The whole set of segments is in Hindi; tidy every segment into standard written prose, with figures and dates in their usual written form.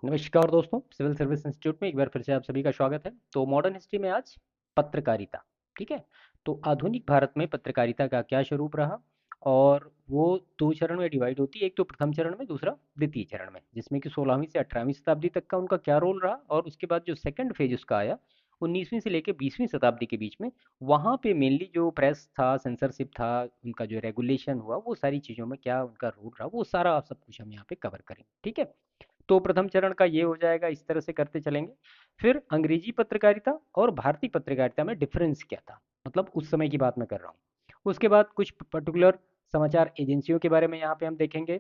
नमस्कार दोस्तों, सिविल सर्विस इंस्टीट्यूट में एक बार फिर से आप सभी का स्वागत है। तो मॉडर्न हिस्ट्री में आज पत्रकारिता। ठीक है। तो आधुनिक भारत में पत्रकारिता का क्या स्वरूप रहा, और वो दो चरण में डिवाइड होती है। एक तो प्रथम चरण में, दूसरा द्वितीय चरण में, जिसमें कि 16वीं से 18वीं शताब्दी तक का उनका क्या रोल रहा, और उसके बाद जो सेकंड फेज उसका आया 19वीं से लेकर 20वीं शताब्दी के बीच में, वहाँ पे मेनली जो प्रेस था, सेंसरशिप था, उनका जो रेगुलेशन हुआ, वो सारी चीज़ों में क्या उनका रोल रहा, वो सारा सब कुछ हम यहाँ पे कवर करेंगे। ठीक है। तो प्रथम चरण का ये हो जाएगा, इस तरह से करते चलेंगे। फिर अंग्रेजी पत्रकारिता और भारतीय पत्रकारिता में डिफरेंस क्या था, मतलब उस समय की बात मैं कर रहा हूँ। उसके बाद कुछ पर्टिकुलर समाचार एजेंसियों के बारे में यहाँ पे हम देखेंगे।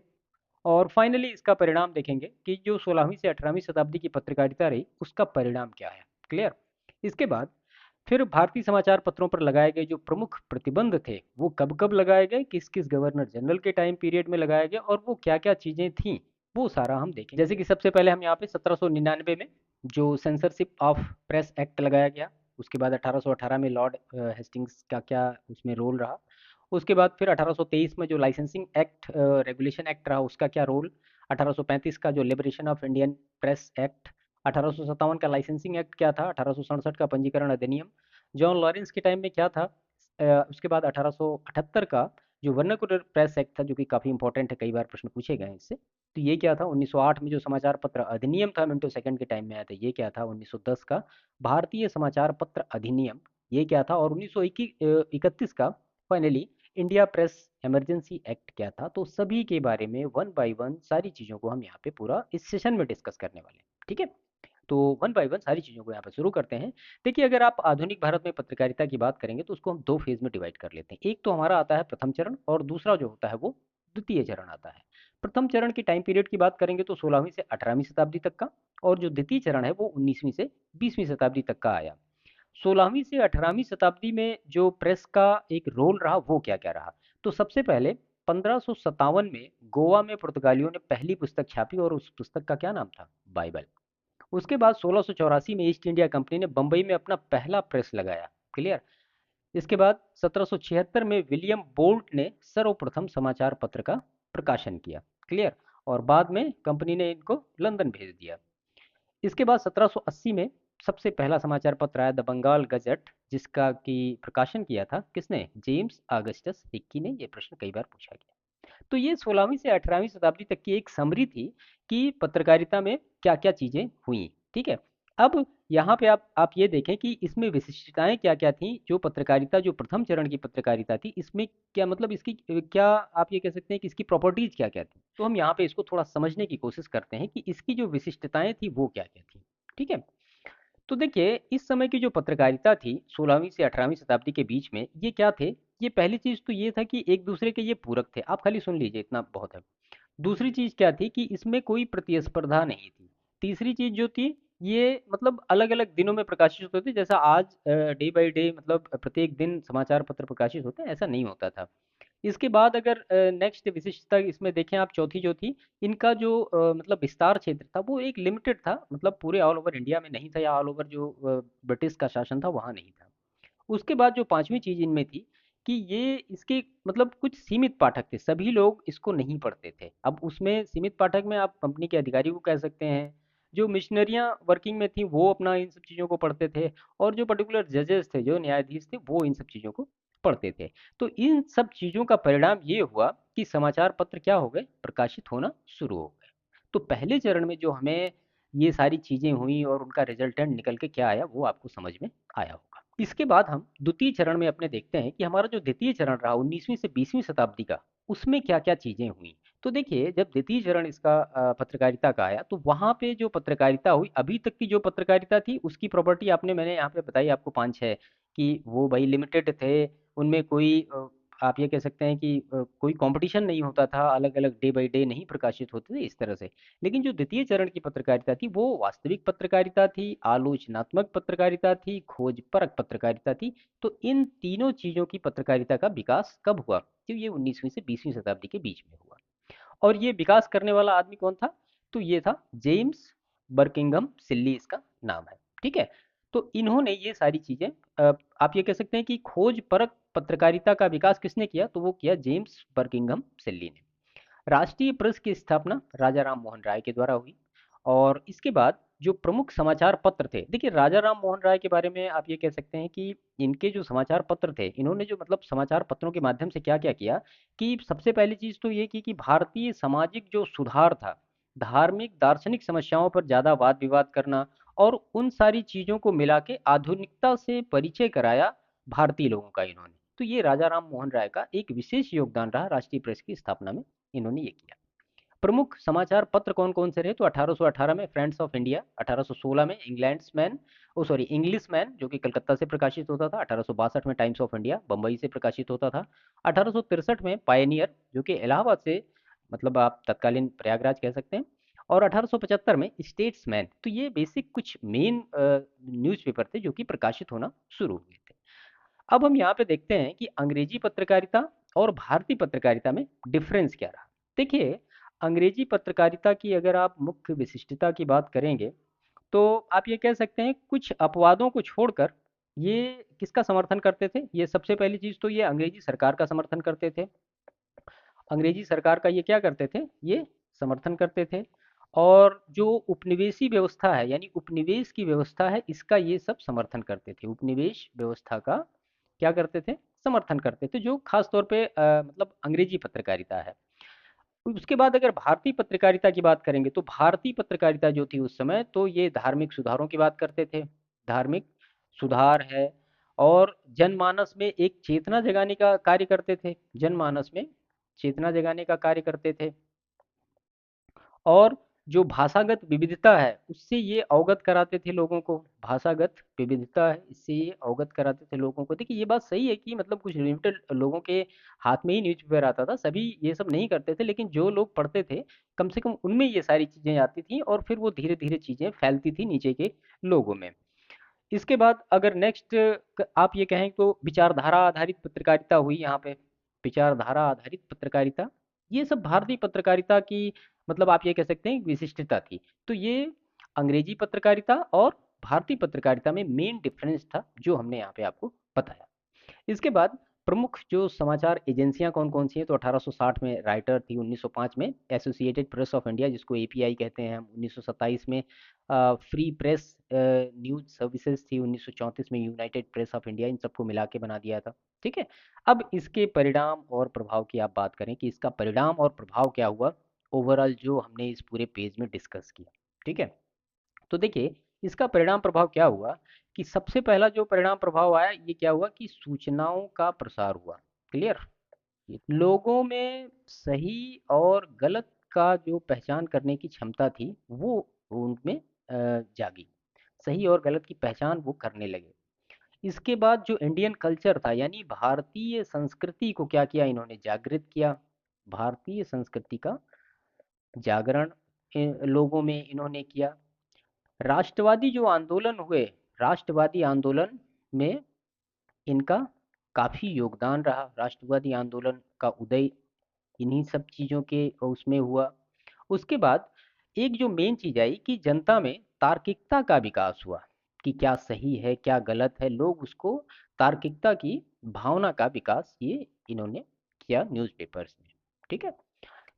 और फाइनली इसका परिणाम देखेंगे कि जो 16वीं से 18वीं शताब्दी की पत्रकारिता रही, उसका परिणाम क्या है। क्लियर। इसके बाद फिर भारतीय समाचार पत्रों पर लगाए गए जो प्रमुख प्रतिबंध थे, वो कब कब लगाए गए, किस किस गवर्नर जनरल के टाइम पीरियड में लगाए गए, और वो क्या क्या चीज़ें थीं, वो सारा हम देखेंगे। जैसे कि सबसे पहले हम यहाँ पे 1799 में जो सेंसरशिप ऑफ प्रेस एक्ट लगाया गया। उसके बाद 1818 में लॉर्ड हेस्टिंग्स का क्या उसमें रोल रहा। उसके बाद फिर 1823 में जो लाइसेंसिंग एक्ट, रेगुलेशन एक्ट रहा, उसका क्या रोल। 1835 का जो liberation of Indian press act. 1857 का लाइसेंसिंग एक्ट क्या था। 1867 का पंजीकरण अधिनियम जॉन लॉरेंस के टाइम में क्या था। उसके बाद 1878 का जो वर्नाकुलर प्रेस एक्ट था, जो कि काफ़ी इंपॉर्टेंट है, कई बार प्रश्न पूछे गए हैं इससे। तो ये क्या था। 1908 में जो समाचार पत्र अधिनियम था, मिंटो सेकंड के टाइम में आया था, ये क्या था। 1910 का भारतीय समाचार पत्र अधिनियम, ये क्या था। और 1931 का finally India press emergency act क्या था। तो सभी के बारे में वन बाय वन सारी चीज़ों को हम यहाँ पे पूरा इस सेशन में डिस्कस करने वाले हैं। ठीक है। तो वन बाय वन सारी चीज़ों को यहाँ पे शुरू करते हैं। देखिए, अगर आप आधुनिक भारत में पत्रकारिता की बात करेंगे तो उसको हम दो फेज में डिवाइड कर लेते हैं। एक तो हमारा आता है प्रथम चरण, और दूसरा जो होता है वो द्वितीय चरण आता है। प्रथम चरण की टाइम पीरियड की बात करेंगे तो 16वीं से 18वीं शताब्दी तक का, और जो द्वितीय चरण है वो 19वीं से 20वीं शताब्दी तक का आया। 16वीं से 18वीं शताब्दी में जो प्रेस का एक रोल रहा, वो क्या क्या रहा। तो सबसे पहले 1557 में गोवा में पुर्तगालियों ने पहली पुस्तक छापी, और उस पुस्तक का क्या नाम था, बाइबल। उसके बाद 1684 में ईस्ट इंडिया कंपनी ने बंबई में अपना पहला प्रेस लगाया। क्लियर। इसके बाद 1776 में विलियम बोल्ट ने सर्वप्रथम समाचार पत्र का प्रकाशन किया। क्लियर। और बाद में कंपनी ने इनको लंदन भेज दिया। इसके बाद 1780 में सबसे पहला समाचार पत्र आया, द बंगाल गजट, जिसका की प्रकाशन किया था किसने, जेम्स ऑगस्टस हिक्की ने। ये प्रश्न कई बार पूछा गया। तो ये 16वीं से 18वीं शताब्दी तक की एक समरी थी कि पत्रकारिता में क्या क्या चीजें हुई। ठीक है। अब यहाँ पे आप ये देखें कि इसमें विशिष्टताएं क्या क्या थी। जो पत्रकारिता, जो प्रथम चरण की पत्रकारिता थी, इसमें क्या मतलब, इसकी क्या आप ये कह सकते हैं कि इसकी प्रॉपर्टीज क्या क्या थी। तो हम यहाँ पे इसको थोड़ा समझने की कोशिश करते हैं कि इसकी जो विशिष्टताएं थी वो क्या क्या थी। ठीक है। तो देखिए, इस समय की जो पत्रकारिता थी 16वीं से 18वीं शताब्दी के बीच में, ये क्या थे। ये पहली चीज तो ये था कि एक दूसरे के ये पूरक थे। आप खाली सुन लीजिए, इतना बहुत है। दूसरी चीज क्या थी कि इसमें कोई प्रतिस्पर्धा नहीं थी। तीसरी चीज जो थी, ये मतलब अलग अलग दिनों में प्रकाशित होते थे। जैसा आज डे बाय डे, मतलब प्रत्येक दिन समाचार पत्र प्रकाशित होते हैं, ऐसा नहीं होता था। इसके बाद अगर नेक्स्ट विशिष्टता इसमें देखें आप, चौथी जो थी, इनका जो मतलब विस्तार क्षेत्र था, वो एक लिमिटेड था। मतलब पूरे ऑल ओवर इंडिया में नहीं था, या ऑल ओवर जो ब्रिटिश का शासन था वहाँ नहीं था। उसके बाद जो पांचवी चीज इनमें थी कि ये इसके मतलब कुछ सीमित पाठक थे, सभी लोग इसको नहीं पढ़ते थे। अब उसमें सीमित पाठक में आप कंपनी के अधिकारी को कह सकते हैं। जो मिशनरियां वर्किंग में थी वो अपना इन सब चीज़ों को पढ़ते थे। और जो पर्टिकुलर जजेस थे, जो न्यायाधीश थे, वो इन सब चीज़ों को पढ़ते थे। तो इन सब चीज़ों का परिणाम ये हुआ कि समाचार पत्र क्या हो गए, प्रकाशित होना शुरू हो गए। तो पहले चरण में जो हमें ये सारी चीज़ें हुई और उनका रिजल्टेंट निकल के क्या आया, वो आपको समझ में आया होगा। इसके बाद हम द्वितीय चरण में अपने देखते हैं कि हमारा जो द्वितीय चरण रहा 19वीं से 20वीं शताब्दी का, उसमें क्या क्या चीजें हुई। तो देखिए, जब द्वितीय चरण इसका पत्रकारिता का आया, तो वहां पे जो पत्रकारिता हुई, अभी तक की जो पत्रकारिता थी, उसकी प्रॉपर्टी आपने मैंने यहाँ पे बताई आपको पांच है। कि वो भाई लिमिटेड थे। उनमें कोई आप ये कह सकते हैं कि कोई कंपटीशन नहीं होता था, अलग अलग डे बाय डे नहीं प्रकाशित होते थे इस तरह से। लेकिन जो द्वितीय चरण की पत्रकारिता थी, वो वास्तविक पत्रकारिता थी, आलोचनात्मक पत्रकारिता थी, खोजपरक पत्रकारिता थी। तो इन तीनों चीजों की पत्रकारिता का विकास कब हुआ, तो ये 19वीं से 20वीं शताब्दी के बीच में हुआ। और ये विकास करने वाला आदमी कौन था, तो ये था जेम्स बर्किंघम सिल्ली, इसका नाम है। ठीक है। तो इन्होंने ये सारी चीजें, आप ये कह सकते हैं कि खोज परक पत्रकारिता का विकास किसने किया, तो वो किया जेम्स बर्किंघम सिल्ली ने। राष्ट्रीय प्रेस की स्थापना राजा राम मोहन राय के द्वारा हुई। और इसके बाद जो प्रमुख समाचार पत्र थे, देखिए राजा राम मोहन राय के बारे में आप ये कह सकते हैं कि इनके जो समाचार पत्र थे, इन्होंने जो मतलब समाचार पत्रों के माध्यम से क्या क्या किया कि सबसे पहली चीज तो ये की कि भारतीय सामाजिक जो सुधार था, धार्मिक दार्शनिक समस्याओं पर ज्यादा वाद विवाद करना और उन सारी चीजों को मिला के आधुनिकता से परिचय कराया भारतीय लोगों का इन्होंने। तो ये राजा राम मोहन राय का एक विशेष योगदान रहा राष्ट्रीय प्रेस की स्थापना में, इन्होंने ये किया। प्रमुख समाचार पत्र कौन कौन से रहे, तो 1818 में फ्रेंड्स ऑफ इंडिया, 1816 में इंग्लैंड्समैन, ओ सॉरी इंग्लिशमैन जो कि कलकत्ता से प्रकाशित होता था, 1862 में टाइम्स ऑफ इंडिया बंबई से प्रकाशित होता था, 1863 में पायनियर जो कि इलाहाबाद से, मतलब आप तत्कालीन प्रयागराज कह सकते हैं, और 1875 में स्टेट्समैन। तो ये बेसिक कुछ मेन न्यूज़पेपर थे जो कि प्रकाशित होना शुरू हुए थे। अब हम यहाँ पे देखते हैं कि अंग्रेजी पत्रकारिता और भारतीय पत्रकारिता में डिफरेंस क्या रहा। देखिए, अंग्रेजी पत्रकारिता की अगर आप मुख्य विशिष्टता की बात करेंगे तो आप ये कह सकते हैं कुछ अपवादों को छोड़कर ये किसका समर्थन करते थे। ये सबसे पहली चीज तो ये अंग्रेजी सरकार का समर्थन करते थे। अंग्रेजी सरकार का ये क्या करते थे, ये समर्थन करते थे। और जो उपनिवेशी व्यवस्था है, यानी उपनिवेश की व्यवस्था है, इसका ये सब समर्थन करते थे। उपनिवेश व्यवस्था का क्या करते थे, समर्थन करते थे, जो खास तौर पे मतलब अंग्रेजी पत्रकारिता है। उसके बाद अगर भारतीय पत्रकारिता की बात करेंगे तो भारतीय पत्रकारिता जो थी उस समय, तो ये धार्मिक सुधारों की बात करते थे। धार्मिक सुधार है और जनमानस में एक चेतना जगाने का कार्य करते थे, जनमानस में चेतना जगाने का कार्य करते थे। और जो भाषागत विविधता है उससे ये अवगत कराते थे लोगों को, भाषागत विविधता है इससे ये अवगत कराते थे लोगों को। देखिए ये बात सही है कि मतलब कुछ लिमिटेड लोगों के हाथ में ही न्यूज़पेपर आता था, सभी ये सब नहीं करते थे, लेकिन जो लोग पढ़ते थे कम से कम उनमें ये सारी चीजें आती थी और फिर वो धीरे धीरे चीजें फैलती थी नीचे के लोगों में। इसके बाद अगर नेक्स्ट आप ये कहें तो विचारधारा आधारित पत्रकारिता हुई यहाँ पे, विचारधारा आधारित पत्रकारिता, ये सब भारतीय पत्रकारिता की मतलब आप ये कह सकते हैं विशिष्टता थी। तो ये अंग्रेजी पत्रकारिता और भारतीय पत्रकारिता में मेन डिफरेंस था जो हमने यहाँ पे आपको बताया। इसके बाद प्रमुख जो समाचार एजेंसियां कौन कौन सी हैं, तो 1860 में राइटर थी, 1905 में एसोसिएटेड प्रेस ऑफ इंडिया जिसको एपीआई कहते हैं हम, 1927 में फ्री प्रेस न्यूज सर्विसेज थी, 1934 में यूनाइटेड प्रेस ऑफ इंडिया, इन सबको मिला के बना दिया था। ठीक है। अब इसके परिणाम और प्रभाव की आप बात करें कि इसका परिणाम और प्रभाव क्या हुआ ओवरऑल, जो हमने इस पूरे पेज में डिस्कस किया। ठीक है। तो देखिए इसका परिणाम प्रभाव क्या हुआ कि सबसे पहला जो परिणाम प्रभाव आया ये क्या हुआ कि सूचनाओं का प्रसार हुआ। क्लियर। लोगों में सही और गलत का जो पहचान करने की क्षमता थी वो उनमें जागी, सही और गलत की पहचान वो करने लगे। इसके बाद जो इंडियन कल्चर था यानी भारतीय संस्कृति को क्या किया इन्होंने, जागृत किया। भारतीय संस्कृति का जागरण लोगों में इन्होंने किया। राष्ट्रवादी जो आंदोलन हुए, राष्ट्रवादी आंदोलन में इनका काफी योगदान रहा। राष्ट्रवादी आंदोलन का उदय इन्हीं सब चीजों के उसमें हुआ। उसके बाद एक जो मेन चीज आई कि जनता में तार्किकता का विकास हुआ कि क्या सही है क्या गलत है, लोग उसको तार्किकता की भावना का विकास ये इन्होंने किया न्यूज़पेपर्स में। ठीक है।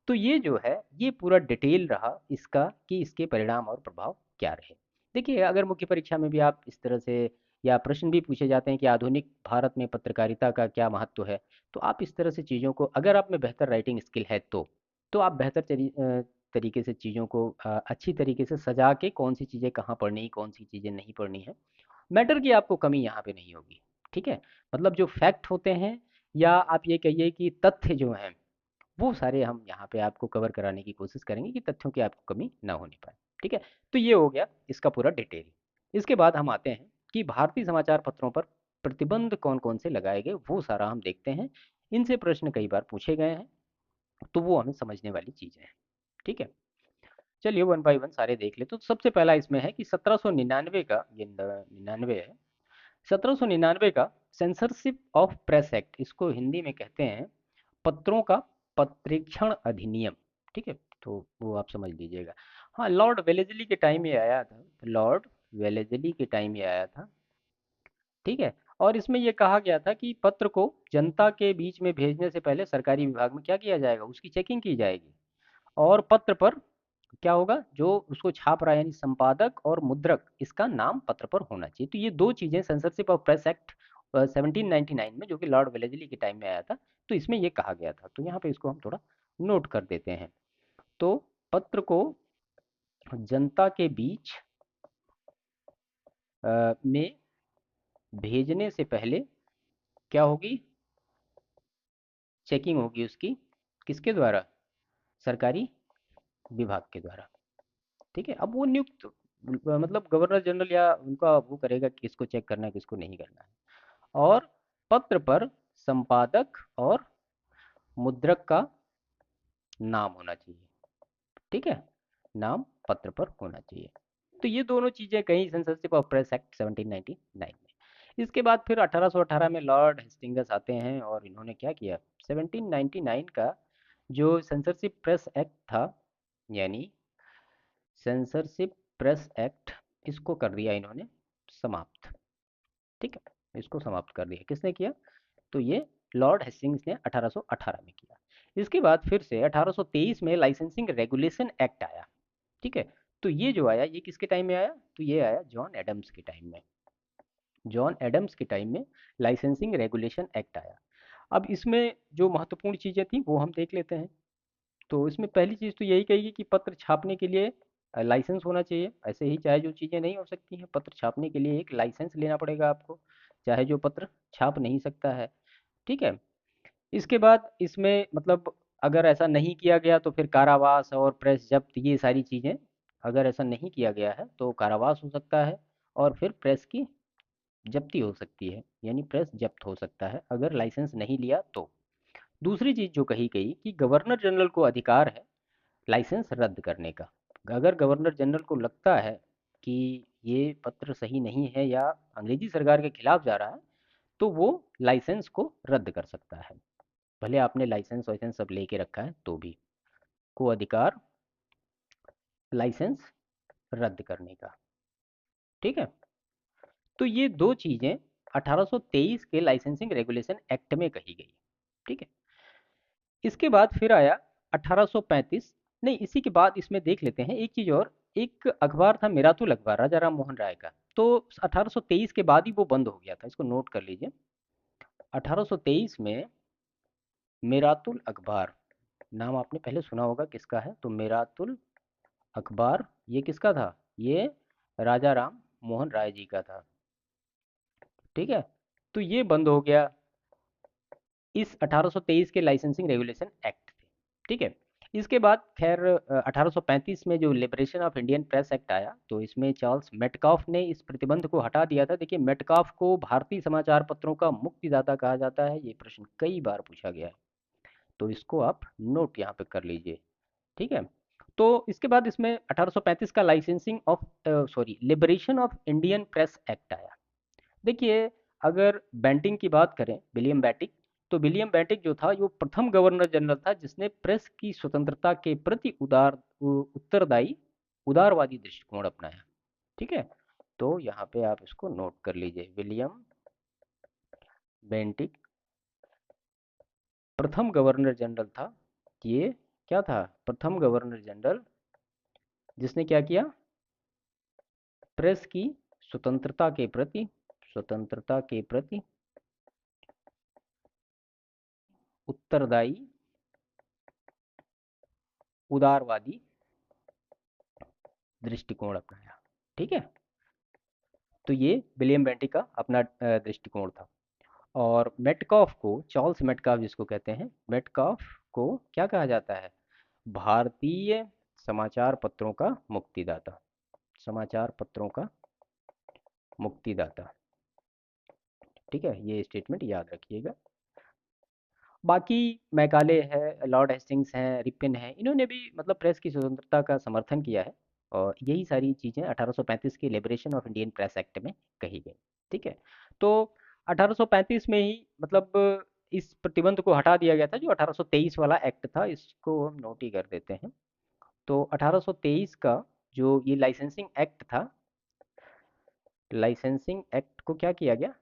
तो ये जो है ये पूरा डिटेल रहा इसका कि इसके परिणाम और प्रभाव क्या रहे। देखिए अगर मुख्य परीक्षा में भी आप इस तरह से या प्रश्न भी पूछे जाते हैं कि आधुनिक भारत में पत्रकारिता का क्या महत्व है, तो आप इस तरह से चीज़ों को, अगर आप में बेहतर राइटिंग स्किल है तो आप बेहतर तरीके से चीज़ों को अच्छी तरीके से सजा के कौन सी चीज़ें कहाँ पढ़नी कौन सी चीज़ें नहीं पढ़नी है, मैटर की आपको कमी यहाँ पे नहीं होगी। ठीक है। मतलब जो फैक्ट होते हैं या आप ये कहिए कि तथ्य जो हैं वो सारे हम यहाँ पे आपको कवर कराने की कोशिश करेंगे कि तथ्यों की आपको कमी ना होने पाए। ठीक है। तो ये हो गया इसका पूरा डिटेल। इसके बाद हम आते हैं कि भारतीय समाचार पत्रों पर प्रतिबंध कौन कौन से लगाए गए वो सारा हम देखते हैं। इनसे प्रश्न कई बार पूछे गए हैं तो वो हमें समझने वाली चीजें हैं। ठीक है। चलिए वन बाय वन सारे देख ले। तो सबसे पहला इसमें है कि 1799 का, ये 99 है, 1799 का सेंसरशिप ऑफ प्रेस एक्ट, इसको हिंदी में कहते हैं पत्रों का परीक्षण अधिनियम। ठीक है। तो वो आप समझ लीजिएगा। हाँ, लॉर्ड वेलेजली के टाइम ये आया था, लॉर्ड वेलेजली के टाइम ये आया था। ठीक है। और इसमें ये कहा गया था कि पत्र को जनता के बीच में भेजने से पहले सरकारी विभाग में क्या किया जाएगा, उसकी चेकिंग की जाएगी और पत्र पर क्या होगा, जो उसको छाप रहा है यानी संपादक और मुद्रक, इसका नाम पत्र पर होना चाहिए। तो ये दो चीजें सेंसरशिप ऑफ प्रेस एक्ट 1799 में, जो कि लॉर्ड वेलेस्ली के टाइम में आया था, तो इसमें ये कहा गया था। तो यहाँ पे इसको हम थोड़ा नोट कर देते हैं। तो पत्र को जनता के बीच में भेजने से पहले क्या होगी, चेकिंग होगी उसकी, किसके द्वारा, सरकारी विभाग के द्वारा। ठीक है, अब वो नियुक्त मतलब गवर्नर जनरल या उनका वो करेगा कि किसको चेक करना है किसको नहीं करना है। और पत्र पर संपादक और मुद्रक का नाम होना चाहिए। ठीक है, नाम पत्र पर होना चाहिए। तो ये दोनों चीजें कहीं सेंसरशिप ऑफ प्रेस एक्ट 1799 में। इसके बाद फिर 1818 में लॉर्ड हेस्टिंगस आते हैं और इन्होंने क्या किया, 1799 का जो सेंसरशिप प्रेस एक्ट था, यानी सेंसरशिप प्रेस एक्ट, इसको कर दिया इन्होंने समाप्त। ठीक है, इसको समाप्त कर दिया, किसने किया, तो ये लॉर्ड हेस्टिंग्स ने 1818 में किया। इसके बाद फिर से 1823 में लाइसेंसिंग रेगुलेशन एक्ट आया। ठीक है, तो ये जो आया ये किसके टाइम में आया, तो ये आया जॉन एडम्स के टाइम में। जॉन एडम्स के टाइम में लाइसेंसिंग रेगुलेशन एक्ट आया। अब इसमें जो महत्वपूर्ण चीज़ें थी वो हम देख लेते हैं। तो इसमें पहली चीज़ तो यही कहेगी कि पत्र छापने के लिए लाइसेंस होना चाहिए। ऐसे ही चाहे जो चीज़ें नहीं हो सकती हैं, पत्र छापने के लिए एक लाइसेंस लेना पड़ेगा आपको, चाहे जो पत्र छाप नहीं सकता है। ठीक है, इसके बाद इसमें मतलब अगर ऐसा नहीं किया गया तो फिर कारावास और प्रेस जब्त, ये सारी चीज़ें, अगर ऐसा नहीं किया गया है तो कारावास हो सकता है और फिर प्रेस की जब्ती हो सकती है, यानी प्रेस जब्त हो सकता है अगर लाइसेंस नहीं लिया तो। दूसरी चीज़ जो कही गई कि गवर्नर जनरल को अधिकार है लाइसेंस रद्द करने का। अगर गवर्नर जनरल को लगता है कि ये पत्र सही नहीं है या अंग्रेजी सरकार के खिलाफ जा रहा है, तो वो लाइसेंस को रद्द कर सकता है। भले आपने लाइसेंस वाइसेंस सब लेके रखा है तो भी, को अधिकार लाइसेंस रद्द करने का। ठीक है, तो ये दो चीजें 1823 के लाइसेंसिंग रेगुलेशन एक्ट में कही गई। ठीक है, इसके बाद फिर आया 1835, नहीं इसी के बाद इसमें देख लेते हैं एक चीज और। एक अखबार था मिरातुल अखबार, राजा राम मोहन राय का, तो 1823 के बाद ही वो बंद हो गया था, इसको नोट कर लीजिए। 1823 में मिरातुल अखबार, नाम आपने पहले सुना होगा किसका है, तो मिरातुल अखबार ये किसका था, ये राजा राम मोहन राय जी का था। ठीक है, तो ये बंद हो गया इस 1823 के लाइसेंसिंग रेगुलेशन एक्ट थे। ठीक है, इसके बाद खैर 1835 में जो liberation of Indian press act आया, तो इसमें चार्ल्स मेटकाफ ने इस प्रतिबंध को हटा दिया था। देखिए, मेटकाफ को भारतीय समाचार पत्रों का मुक्तिदाता कहा जाता है, ये प्रश्न कई बार पूछा गया है, तो इसको आप नोट यहाँ पे कर लीजिए। ठीक है, तो इसके बाद इसमें 1835 का licensing of sorry liberation of Indian press act आया। देखिए, अगर बैंटिंग की बात करें, विलियम बैंटिंग, तो विलियम बैंटिंग जो था वो प्रथम गवर्नर जनरल था जिसने प्रेस की स्वतंत्रता के प्रति उत्तरदायी उदारवादी दृष्टिकोण अपनाया। ठीक है, तो यहाँ पे आप इसको नोट कर लीजिए, विलियम बेंटिक प्रथम गवर्नर जनरल था। ये क्या था, प्रथम गवर्नर जनरल जिसने क्या किया, प्रेस की स्वतंत्रता के प्रति, स्वतंत्रता के प्रति उत्तरदायी उदारवादी दृष्टिकोण अपनाया। ठीक है, तो ये विलियम बेंटिक का अपना दृष्टिकोण था। और मेटकाफ को, चार्ल्स मेटकाफ जिसको कहते हैं, मेटकाफ को क्या कहा जाता है, भारतीय समाचार पत्रों का मुक्तिदाता, समाचार पत्रों का मुक्तिदाता। ठीक है, ये स्टेटमेंट याद रखिएगा। बाकी मैकाले है, लॉर्ड हेस्टिंग्स हैं, रिपन है, इन्होंने भी मतलब प्रेस की स्वतंत्रता का समर्थन किया है। और यही सारी चीज़ें 1835 के liberation of Indian press act में कही गई। ठीक है, तो 1835 में ही मतलब इस प्रतिबंध को हटा दिया गया था, जो 1823 वाला एक्ट था, इसको हम नोट ही कर देते हैं। तो 1823 का जो ये लाइसेंसिंग एक्ट था, लाइसेंसिंग एक्ट को क्या किया गया,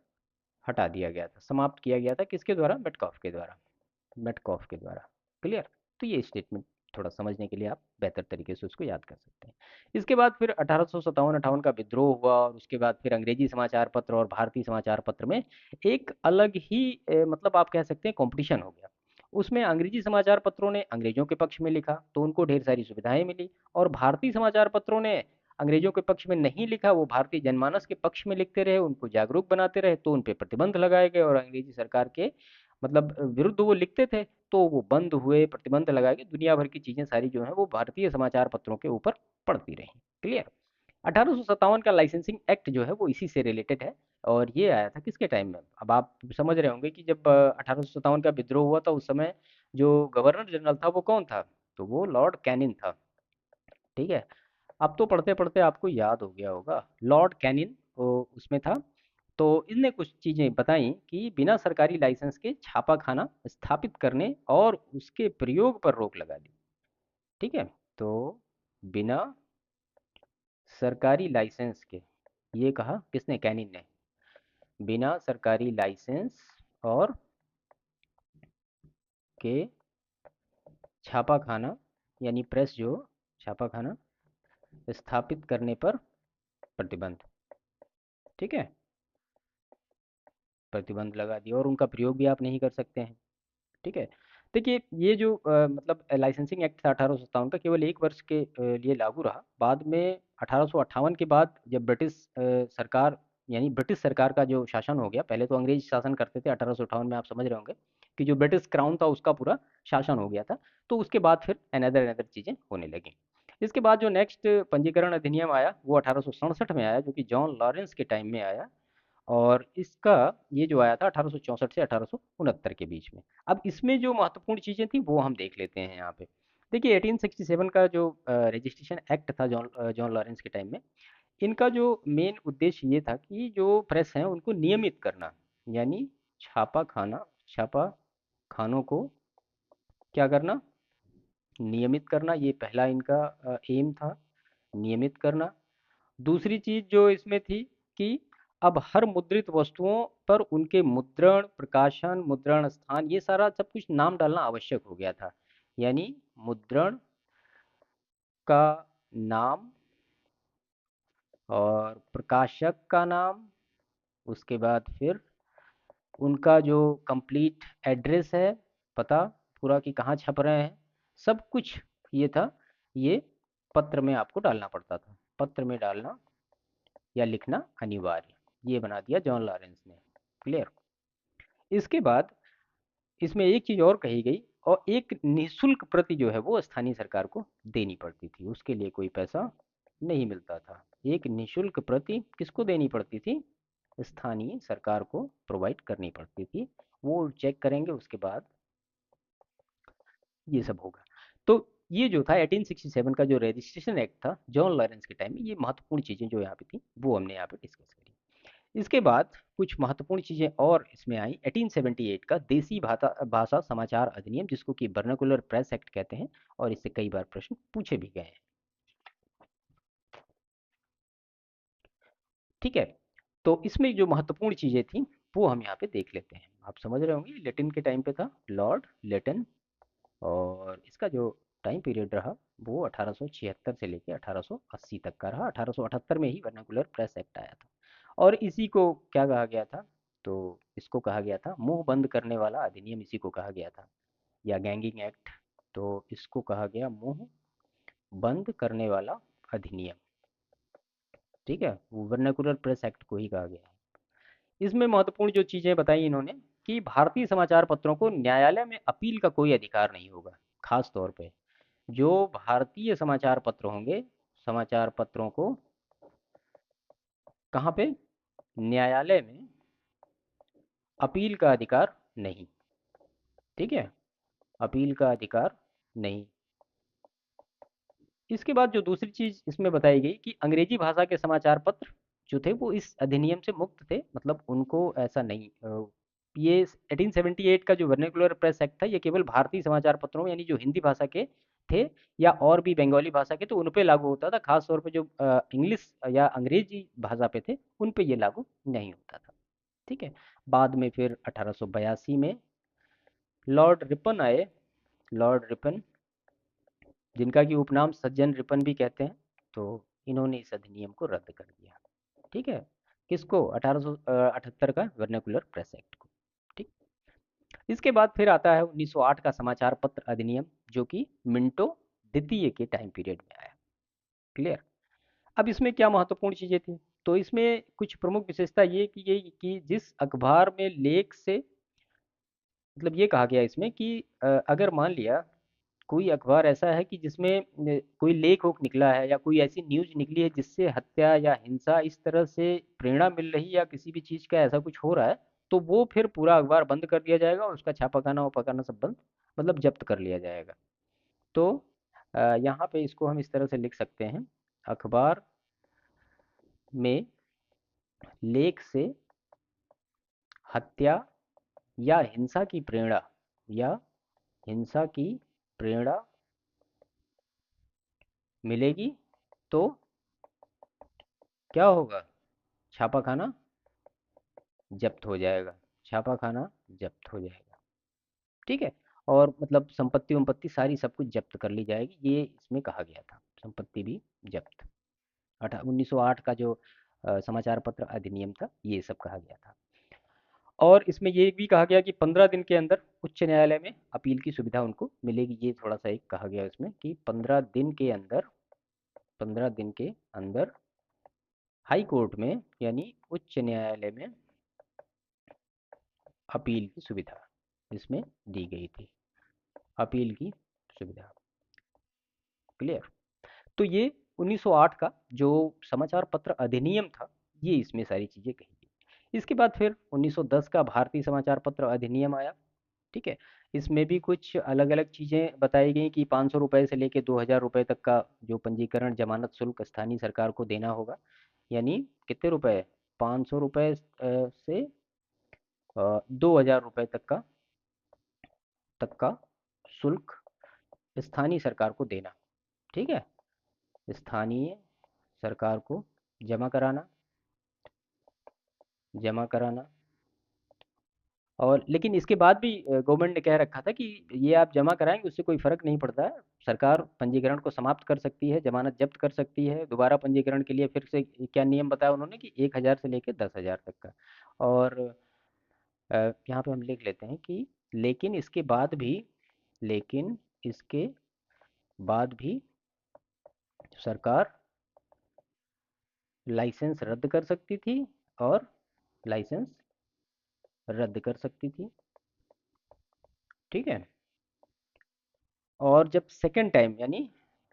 हटा दिया गया था, समाप्त किया गया था, किसके द्वारा, मेटकॉफ के द्वारा, मेटकॉफ के द्वारा। क्लियर, तो ये स्टेटमेंट थोड़ा समझने के लिए आप बेहतर तरीके से उसको याद कर सकते हैं। इसके बाद फिर 1857-58 का विद्रोह हुआ और उसके बाद फिर अंग्रेजी समाचार पत्र और भारतीय समाचार पत्र में एक अलग ही मतलब आप कह सकते हैं कंपटीशन हो गया। उसमें अंग्रेजी समाचार पत्रों ने अंग्रेजों के पक्ष में लिखा तो उनको ढेर सारी सुविधाएं मिली, और भारतीय समाचार पत्रों ने अंग्रेजों के पक्ष में नहीं लिखा, वो भारतीय जनमानस के पक्ष में लिखते रहे, उनको जागरूक बनाते रहे, तो उन पे प्रतिबंध लगाए गए और अंग्रेजी सरकार के मतलब विरुद्ध वो लिखते थे, तो वो बंद हुए, प्रतिबंध लगाए गए, दुनिया भर की चीजें सारी जो है वो भारतीय समाचार पत्रों के ऊपर पड़ती रही। क्लियर। 1857 का लाइसेंसिंग एक्ट जो है वो इसी से रिलेटेड है, और ये आया था किसके टाइम में? अब आप समझ रहे होंगे कि जब 1857 का विद्रोह हुआ था उस समय जो गवर्नर जनरल था वो कौन था? तो वो लॉर्ड कैनिन था। ठीक है। अब तो पढ़ते पढ़ते आपको याद हो गया होगा, लॉर्ड कैनिन वो उसमें था। तो इनने कुछ चीजें बताई कि बिना सरकारी लाइसेंस के छापाखाना स्थापित करने और उसके प्रयोग पर रोक लगा दी। ठीक है। तो बिना सरकारी लाइसेंस के, ये कहा किसने? कैनिन ने। बिना सरकारी लाइसेंस और के छापाखाना, यानी प्रेस जो छापाखाना स्थापित करने पर प्रतिबंध। ठीक है। प्रतिबंध लगा दिया और उनका प्रयोग भी आप नहीं कर सकते हैं। ठीक है। देखिए ये जो मतलब लाइसेंसिंग एक्ट था 1857 का, केवल 1 वर्ष के लिए लागू रहा। बाद में 1858 के बाद जब ब्रिटिश सरकार, यानी ब्रिटिश सरकार का जो शासन हो गया, पहले तो अंग्रेज शासन करते थे 1858 में, आप समझ रहे होंगे कि जो ब्रिटिश क्राउन था उसका पूरा शासन हो गया था। तो उसके बाद फिर अनदर अनदर चीज़ें होने लगी। इसके बाद जो नेक्स्ट पंजीकरण अधिनियम आया वो 1867 में आया, जो कि जॉन लॉरेंस के टाइम में आया, और इसका ये जो आया था 1864 से 1869 के बीच में। अब इसमें जो महत्वपूर्ण चीज़ें थी वो हम देख लेते हैं यहाँ पे। देखिए 1867 का जो रजिस्ट्रेशन एक्ट था जॉन जॉन लॉरेंस के टाइम में, इनका जो मेन उद्देश्य ये था कि जो प्रेस हैं उनको नियमित करना, यानी छापा खानों को क्या करना? नियमित करना, ये पहला इनका एम था, नियमित करना। दूसरी चीज जो इसमें थी कि अब हर मुद्रित वस्तुओं पर उनके मुद्रण, प्रकाशन, मुद्रण स्थान, ये सारा सब कुछ नाम डालना आवश्यक हो गया था। यानी मुद्रण का नाम और प्रकाशक का नाम, उसके बाद फिर उनका जो कंप्लीट एड्रेस है, पता पूरा कि कहाँ छप रहे हैं, सब कुछ ये था। ये पत्र में आपको डालना पड़ता था, पत्र में डालना या लिखना अनिवार्य, ये बना दिया जॉन लॉरेंस ने। क्लियर। इसके बाद इसमें एक चीज और कही गई, और एक निशुल्क प्रति जो है वो स्थानीय सरकार को देनी पड़ती थी, उसके लिए कोई पैसा नहीं मिलता था। एक निशुल्क प्रति किसको देनी पड़ती थी? स्थानीय सरकार को प्रोवाइड करनी पड़ती थी। वो चेक करेंगे उसके बाद ये सब होगा। तो ये जो था 1867 का जो रजिस्ट्रेशन एक्ट था जॉन लॉरेंस के टाइम में, ये महत्वपूर्ण चीजें जो यहाँ पे थी वो हमने यहाँ पे डिस्कस करी। इसके बाद कुछ महत्वपूर्ण चीजें और इसमें आई। 1878 का देसी भाषा भाषा समाचार अधिनियम, जिसको कि वर्नाकुलर प्रेस एक्ट कहते हैं, और इससे कई बार प्रश्न पूछे भी गए हैं। ठीक है। तो इसमें जो महत्वपूर्ण चीजें थी वो हम यहाँ पे देख लेते हैं। आप समझ रहे होंगे लेटिन के टाइम पे था, लॉर्ड लेटिन, और इसका जो टाइम पीरियड रहा वो 1876 से लेकर 1880 तक का रहा। 1878 में ही वर्नाकुलर प्रेस एक्ट आया था, और इसी को क्या कहा गया था? तो इसको कहा गया था मुंह बंद करने वाला अधिनियम, इसी को कहा गया था, या गैंगिंग एक्ट। तो इसको कहा गया मुंह बंद करने वाला अधिनियम। ठीक है, वो वर्नाकुलर प्रेस एक्ट को ही कहा गया है। इसमें महत्वपूर्ण जो चीजें बताई इन्होंने कि भारतीय समाचार पत्रों को न्यायालय में अपील का कोई अधिकार नहीं होगा। खास तौर पे जो भारतीय समाचार पत्र होंगे, समाचार पत्रों को कहाँ पे? न्यायालय में अपील का अधिकार नहीं। ठीक है, अपील का अधिकार नहीं। इसके बाद जो दूसरी चीज इसमें बताई गई कि अंग्रेजी भाषा के समाचार पत्र जो थे वो इस अधिनियम से मुक्त थे, मतलब उनको ऐसा नहीं ये 1878 का जो वर्नाकुलर प्रेस एक्ट था ये केवल भारतीय समाचार पत्रों, यानी जो हिंदी भाषा के थे या और भी बंगाली भाषा के, तो उन पे लागू होता था। खास तौर पे जो इंग्लिश या अंग्रेजी भाषा पे थे उन पे ये लागू नहीं होता था। ठीक है। बाद में फिर 1882 में लॉर्ड रिपन आए, लॉर्ड रिपन, जिनका कि उपनाम सज्जन रिपन भी कहते हैं। तो इन्होंने इस अधिनियम को रद्द कर दिया। ठीक है, किसको? 1878 का वर्नाकुलर प्रेस एक्ट को। ठीक। इसके बाद फिर आता है 1908 का समाचार पत्र अधिनियम, जो कि मिंटो द्वितीय के टाइम पीरियड में आया। क्लियर? अब इसमें क्या महत्वपूर्ण चीजें थी? तो इसमें कुछ प्रमुख विशेषता ये कि जिस अखबार में लेख से, मतलब ये कहा गया इसमें कि अगर मान लिया कोई अखबार ऐसा है कि जिसमें कोई लेख ओख निकला है या कोई ऐसी न्यूज निकली है जिससे हत्या या हिंसा इस तरह से प्रेरणा मिल रही या किसी भी चीज का ऐसा कुछ हो रहा है, तो वो फिर पूरा अखबार बंद कर दिया जाएगा और उसका छापाखाना वापाखाना सब बंद, मतलब जब्त कर लिया जाएगा। तो यहाँ पे इसको हम इस तरह से लिख सकते हैं, अखबार में लेख से हत्या या हिंसा की प्रेरणा, या हिंसा की प्रेरणा मिलेगी तो क्या होगा? छापाखाना जब्त हो जाएगा, छापाखाना जब्त हो जाएगा। ठीक है। और मतलब संपत्ति वंपत्ति सारी सब कुछ जब्त कर ली जाएगी, ये इसमें कहा गया था, संपत्ति भी जब्त। 1908 का जो समाचार पत्र अधिनियम था, ये सब कहा गया था। और इसमें ये भी कहा गया कि 15 दिन के अंदर उच्च न्यायालय में अपील की सुविधा उनको मिलेगी। ये थोड़ा सा एक कहा गया इसमें कि 15 दिन के अंदर, 15 दिन के अंदर हाई कोर्ट में यानी उच्च न्यायालय में अपील की सुविधा इसमें दी गई थी, अपील की सुविधा। क्लियर? तो ये 1908 का जो समाचार पत्र अधिनियम था, ये इसमें सारी चीजें कही गई। इसके बाद फिर 1910 का भारतीय समाचार पत्र अधिनियम आया। ठीक है। इसमें भी कुछ अलग अलग चीजें बताई गई कि 500 रुपए से लेके 2000 रुपए तक का जो पंजीकरण जमानत शुल्क स्थानीय सरकार को देना होगा। यानी कितने रुपए? 500 रुपए से 2000 रुपए तक का शुल्क स्थानीय सरकार को देना। ठीक है, स्थानीय सरकार को जमा कराना, जमा कराना। और लेकिन इसके बाद भी गवर्नमेंट ने कह रखा था कि ये आप जमा कराएंगे उससे कोई फर्क नहीं पड़ता है, सरकार पंजीकरण को समाप्त कर सकती है, जमानत जब्त कर सकती है। दोबारा पंजीकरण के लिए फिर से क्या नियम बताया उन्होंने कि 1000 से लेकर 10,000 तक का। और यहाँ पे हम लिख लेते हैं कि लेकिन इसके बाद भी, लेकिन इसके बाद भी सरकार लाइसेंस रद्द कर सकती थी, और लाइसेंस रद्द कर सकती थी। ठीक है। और जब सेकेंड टाइम यानी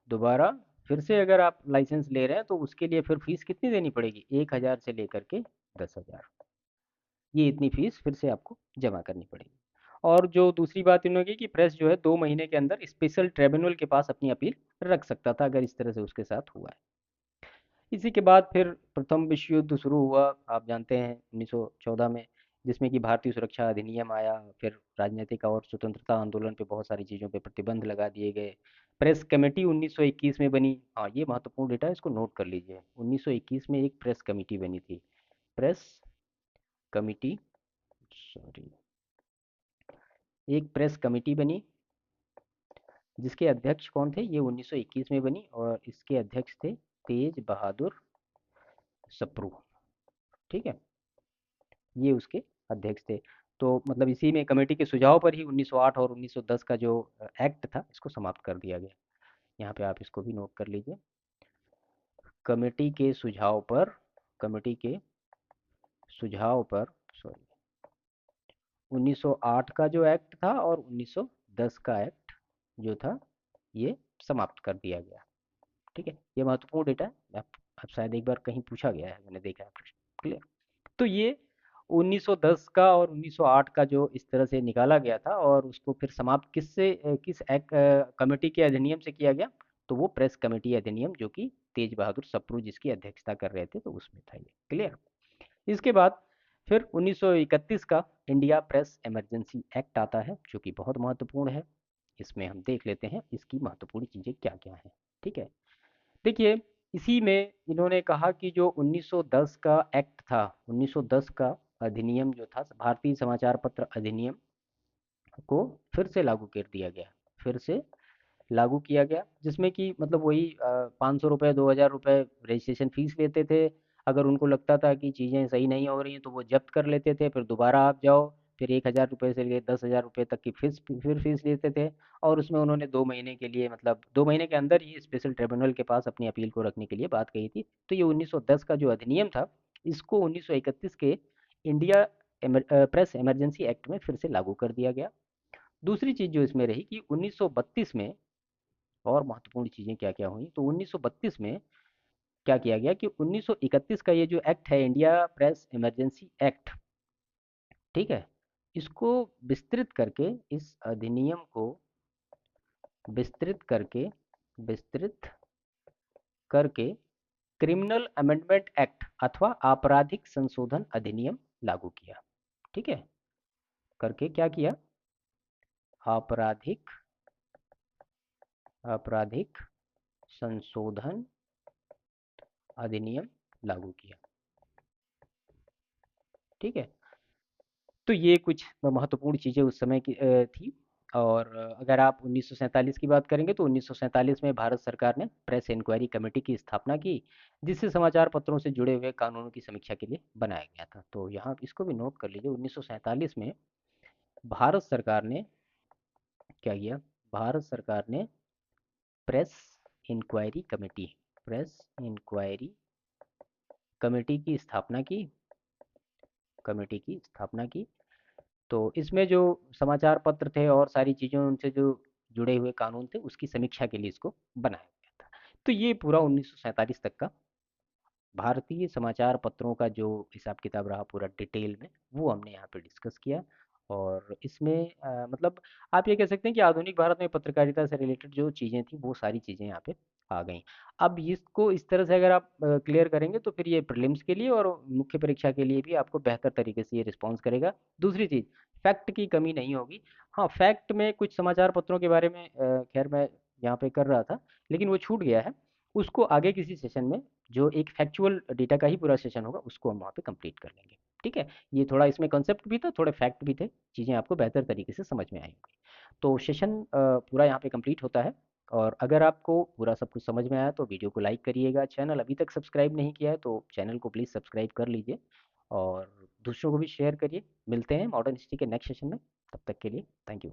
दोबारा फिर से अगर आप लाइसेंस ले रहे हैं तो उसके लिए फिर फीस कितनी देनी पड़ेगी? 1000 से लेकर के 10,000, ये इतनी फीस फिर से आपको जमा करनी पड़ेगी। और जो दूसरी बात इन्होंने की कि प्रेस जो है 2 महीने के अंदर स्पेशल ट्रिब्यूनल के पास अपनी अपील रख सकता था अगर इस तरह से उसके साथ हुआ है। इसी के बाद फिर प्रथम विश्व युद्ध शुरू हुआ, आप जानते हैं 1914 में, जिसमें कि भारतीय सुरक्षा अधिनियम आया। फिर राजनीतिक और स्वतंत्रता आंदोलन पे बहुत सारी चीज़ों पे प्रतिबंध लगा दिए गए। प्रेस कमेटी 1921 में बनी। हाँ, ये महत्वपूर्ण डेटा है, इसको नोट कर लीजिए। 1921 में एक प्रेस कमेटी बनी थी, प्रेस कमेटी, सॉरी, एक प्रेस कमेटी बनी, जिसके अध्यक्ष कौन थे? ये 1921 में बनी, और इसके अध्यक्ष थे तेज बहादुर सप्रू। ठीक है, ये उसके अध्यक्ष थे। तो मतलब इसी में कमेटी के सुझाव पर ही 1908 और 1910 का जो एक्ट था, इसको समाप्त कर दिया गया। यहाँ पे आप इसको भी नोट कर लीजिए। कमेटी के सुझाव पर, कमेटी के सुझाव पर, सॉरी, 1908 का जो एक्ट था और 1910 का एक्ट जो था, ये समाप्त कर दिया गया। ठीक है, ये महत्वपूर्ण डेटा है। आप शायद एक बार कहीं पूछा गया है, मैंने देखा है प्रश्न। क्लियर? तो ये 1910 का और 1908 का जो इस तरह से निकाला गया था, और उसको फिर समाप्त किस कमेटी के अधिनियम से किया गया? तो वो प्रेस कमेटी अधिनियम, जो कि तेज बहादुर सप्रू जिसकी अध्यक्षता कर रहे थे, तो उसमें था ये। क्लियर? इसके बाद फिर 1931 का इंडिया प्रेस इमरजेंसी एक्ट आता है, जो कि बहुत महत्वपूर्ण है। इसमें हम देख लेते हैं इसकी महत्वपूर्ण चीज़ें क्या क्या हैं। ठीक है, देखिए, इसी में इन्होंने कहा कि जो 1910 का एक्ट था, 1910 का अधिनियम जो था, भारतीय समाचार पत्र अधिनियम को फिर से लागू कर दिया गया, फिर से लागू किया गया, जिसमें कि मतलब वही 500 रुपये 2000 रुपये रजिस्ट्रेशन फीस लेते थे। अगर उनको लगता था कि चीज़ें सही नहीं हो रही हैं तो वो जब्त कर लेते थे, फिर दोबारा आप जाओ, फिर 1000 रुपये से लेकर 10,000 रुपये तक की फीस लेते थे। और उसमें उन्होंने 2 महीने के लिए, मतलब 2 महीने के अंदर ही स्पेशल ट्रिब्यूनल के पास अपनी अपील को रखने के लिए बात कही थी। तो ये 1910 का जो अधिनियम था, इसको 1931 के इंडिया प्रेस इमरजेंसी एक्ट में फिर से लागू कर दिया गया। दूसरी चीज़ जो इसमें रही कि 1932 में और महत्वपूर्ण चीज़ें क्या-क्या हुई, तो 1932 में क्या किया गया कि 1931 का ये जो एक्ट है, इंडिया प्रेस इमरजेंसी एक्ट, ठीक है, इसको विस्तृत करके, इस अधिनियम को विस्तृत करके विस्तृत करके क्रिमिनल अमेंडमेंट एक्ट अथवा आपराधिक संशोधन अधिनियम लागू किया। ठीक है, करके क्या किया, आपराधिक आपराधिक संशोधन अधिनियम लागू किया। ठीक है, तो ये कुछ महत्वपूर्ण चीज़ें उस समय की थी। और अगर आप 1947 की बात करेंगे तो 1947 में भारत सरकार ने प्रेस इंक्वायरी कमेटी की स्थापना की, जिसे समाचार पत्रों से जुड़े हुए कानूनों की समीक्षा के लिए बनाया गया था। तो यहाँ इसको भी नोट कर लीजिए, 1947 में भारत सरकार ने क्या किया, भारत सरकार ने press inquiry committee press inquiry committee की स्थापना की कमेटी की स्थापना की। तो इसमें जो समाचार पत्र थे और सारी चीज़ें उनसे जो जुड़े हुए कानून थे, उसकी समीक्षा के लिए इसको बनाया गया था। तो ये पूरा 1947 तक का भारतीय समाचार पत्रों का जो हिसाब किताब रहा पूरा डिटेल में, वो हमने यहाँ पे डिस्कस किया। और इसमें मतलब आप ये कह सकते हैं कि आधुनिक भारत में पत्रकारिता से रिलेटेड जो चीज़ें थी वो सारी चीज़ें यहाँ पे आ गई। अब इसको इस तरह से अगर आप क्लियर करेंगे तो फिर ये प्रीलिम्स के लिए और मुख्य परीक्षा के लिए भी आपको बेहतर तरीके से ये रिस्पॉन्स करेगा। दूसरी चीज़, फैक्ट की कमी नहीं होगी। हाँ, फैक्ट में कुछ समाचार पत्रों के बारे में खैर मैं यहाँ पे कर रहा था, लेकिन वो छूट गया है। उसको आगे किसी सेशन में, जो एक फैक्चुअल डेटा का ही पूरा सेशन होगा, उसको हम वहाँ पे कंप्लीट कर लेंगे। ठीक है, ये थोड़ा इसमें कंसेप्ट भी था, थोड़े फैक्ट भी थे, चीज़ें आपको बेहतर तरीके से समझ में आएंगी। तो सेशन पूरा यहाँ पे कंप्लीट होता है। और अगर आपको पूरा सब कुछ समझ में आया तो वीडियो को लाइक करिएगा, चैनल अभी तक सब्सक्राइब नहीं किया है तो चैनल को प्लीज़ सब्सक्राइब कर लीजिए और दूसरों को भी शेयर करिए। मिलते हैं मॉडर्न हिस्ट्री के नेक्स्ट सेशन में, तब तक के लिए थैंक यू।